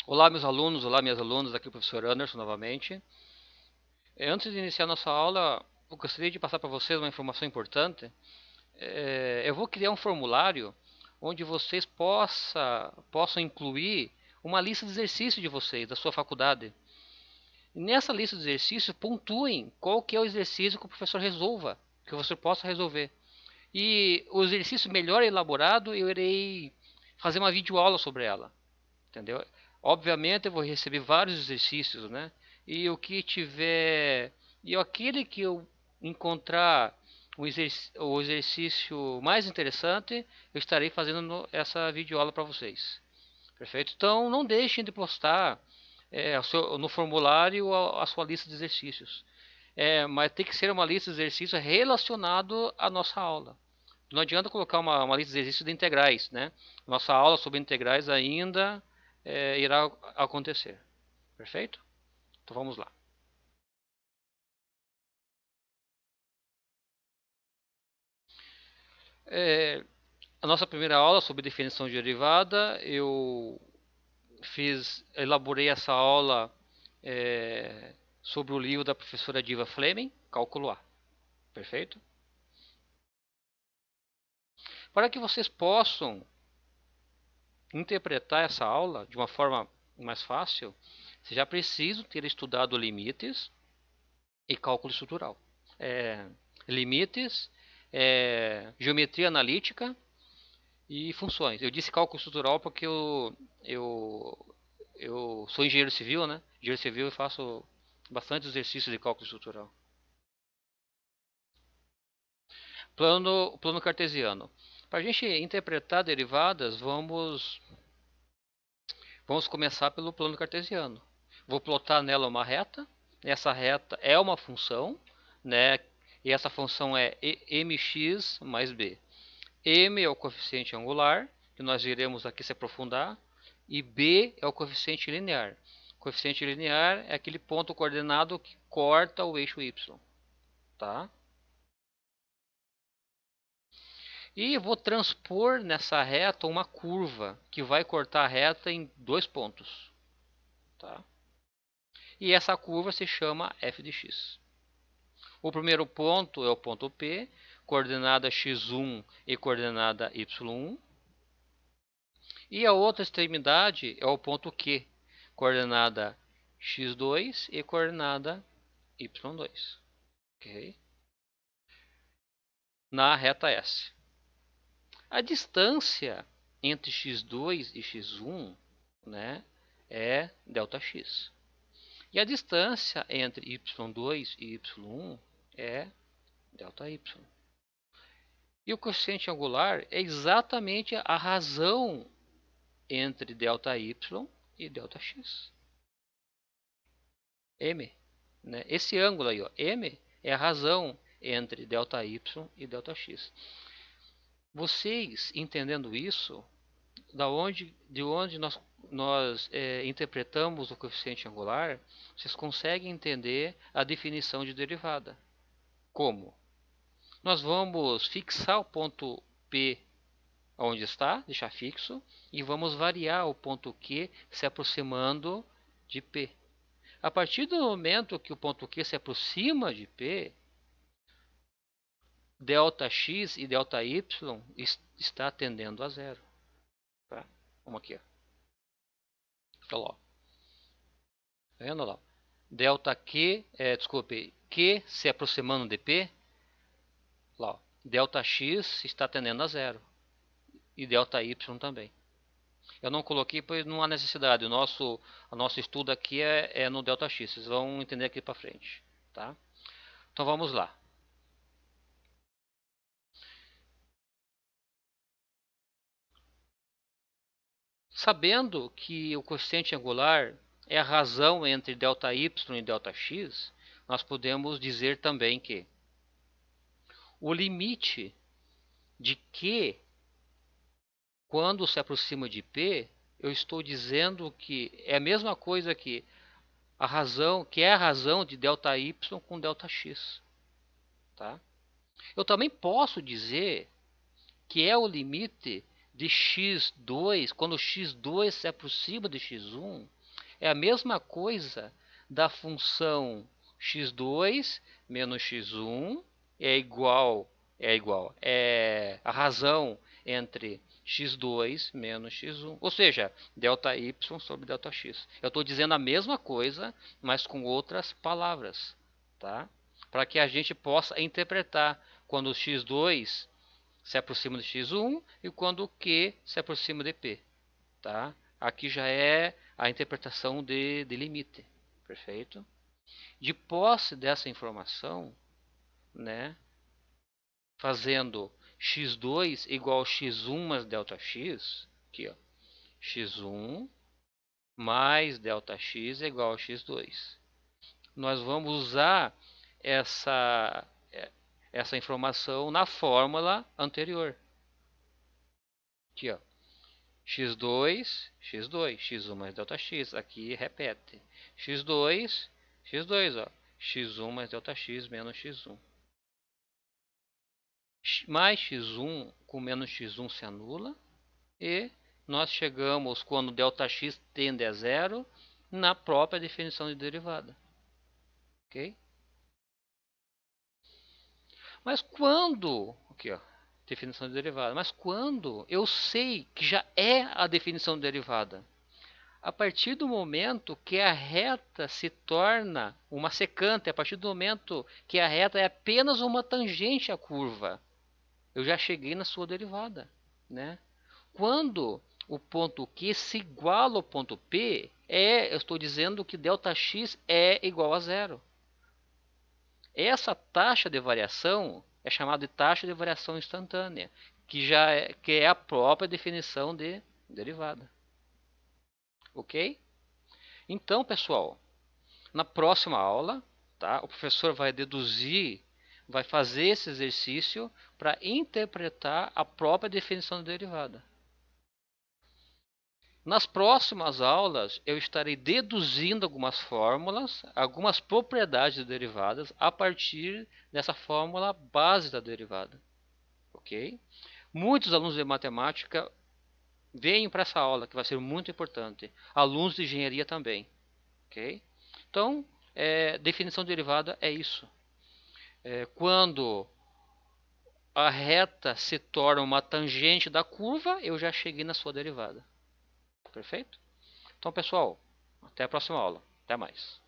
Olá, meus alunos, olá, minhas alunas, aqui é o professor Anderson novamente. Antes de iniciar nossa aula, eu gostaria de passar para vocês uma informação importante. Eu vou criar um formulário onde vocês possam incluir uma lista de exercícios de vocês, da sua faculdade. E nessa lista de exercícios, pontuem qual que é o exercício que o professor resolva, que você possa resolver. E o exercício melhor elaborado, eu irei fazer uma videoaula sobre ela. Entendeu? Obviamente eu vou receber vários exercícios, né? E o que tiver e aquele que eu encontrar o exercício mais interessante, eu estarei fazendo essa videoaula para vocês. Perfeito? Então não deixem de postar no formulário a sua lista de exercícios. Mas tem que ser uma lista de exercícios relacionado à nossa aula. Não adianta colocar uma lista de exercícios de integrais, né? Nossa aula sobre integrais ainda irá acontecer. Perfeito? Então vamos lá. É, a nossa primeira aula sobre definição de derivada, elaborei essa aula sobre o livro da professora Diva Fleming, Cálculo A. Perfeito? Para que vocês possam interpretar essa aula de uma forma mais fácil, você já precisa ter estudado limites e cálculo estrutural. É, limites, geometria analítica e funções. Eu disse cálculo estrutural porque eu sou engenheiro civil, né? Engenheiro civil e faço bastante exercícios de cálculo estrutural. Plano cartesiano. Para a gente interpretar derivadas, vamos começar pelo plano cartesiano. Vou plotar nela uma reta. Essa reta é uma função, né? E essa função é mx mais b. M é o coeficiente angular, que nós iremos aqui se aprofundar, e B é o coeficiente linear. O coeficiente linear é aquele ponto coordenado que corta o eixo Y. Tá? E eu vou transpor nessa reta uma curva que vai cortar a reta em dois pontos. Tá? E essa curva se chama f de x. O primeiro ponto é o ponto P, coordenada x1 e coordenada y1. E a outra extremidade é o ponto Q, coordenada x2 e coordenada y2. Okay? Na reta S. A distância entre x2 e x1, né, é ΔX. E a distância entre y2 e y1 é ΔY. E o coeficiente angular é exatamente a razão entre ΔY e ΔX. M. Né? Esse ângulo aí, ó, M, é a razão entre ΔY e ΔX. Vocês entendendo isso, de onde nós interpretamos o coeficiente angular, vocês conseguem entender a definição de derivada. Como? Nós vamos fixar o ponto P onde está, deixar fixo, e vamos variar o ponto Q se aproximando de P. A partir do momento que o ponto Q se aproxima de P, ΔX e ΔY está tendendo a zero. Tá? Vamos aqui. Olha lá. Tá vendo lá? ΔQ, desculpe, Q se aproximando de P, lá, ΔX está tendendo a zero. E ΔY também. Eu não coloquei pois não há necessidade. O nosso estudo aqui é no ΔX. Vocês vão entender aqui para frente. Tá? Então vamos lá. Sabendo que o coeficiente angular é a razão entre ΔY e ΔX, nós podemos dizer também que o limite de Q quando se aproxima de P, eu estou dizendo que é a mesma coisa que a razão, que é a razão de ΔY com ΔX. Tá? Eu também posso dizer que é o limite de x2, quando x2 se aproxima de x1, é a mesma coisa da função x2 menos x1 é a razão entre x2 menos x1, ou seja, ΔY sobre ΔX. Eu estou dizendo a mesma coisa, mas com outras palavras, tá? Para que a gente possa interpretar quando o x2 se aproxima de x1 e quando o Q se aproxima de P, tá? Aqui já é a interpretação de limite, perfeito? De posse dessa informação, né, fazendo x2 igual a x1 mais ΔX, aqui, ó, x1 mais ΔX é igual a x2. Nós vamos usar essa, essa informação na fórmula anterior. Aqui, ó, x2, x2, x1 mais ΔX, aqui repete. x2, x2, ó, x1 mais ΔX menos x1. Mais x1 com menos x1 se anula. E nós chegamos, quando ΔX tende a zero, na própria definição de derivada. Ok? Mas quando... Aqui, ó, definição de derivada. Mas quando eu sei que já é a definição de derivada? A partir do momento que a reta se torna uma secante, a partir do momento que a reta é apenas uma tangente à curva, eu já cheguei na sua derivada, né? Quando o ponto Q se iguala ao ponto P, eu estou dizendo que ΔX é igual a zero. Essa taxa de variação é chamada de taxa de variação instantânea, que é a própria definição de derivada. Ok? Então, pessoal, na próxima aula, tá, o professor vai deduzir, vai fazer esse exercício para interpretar a própria definição de derivada. Nas próximas aulas, eu estarei deduzindo algumas fórmulas, algumas propriedades de derivadas a partir dessa fórmula base da derivada. Ok? Muitos alunos de matemática venham para essa aula, que vai ser muito importante. Alunos de engenharia também. Ok? Então, definição de derivada é isso. Quando a reta se torna uma tangente da curva, eu já cheguei na sua derivada. Perfeito? Então, pessoal, até a próxima aula. Até mais.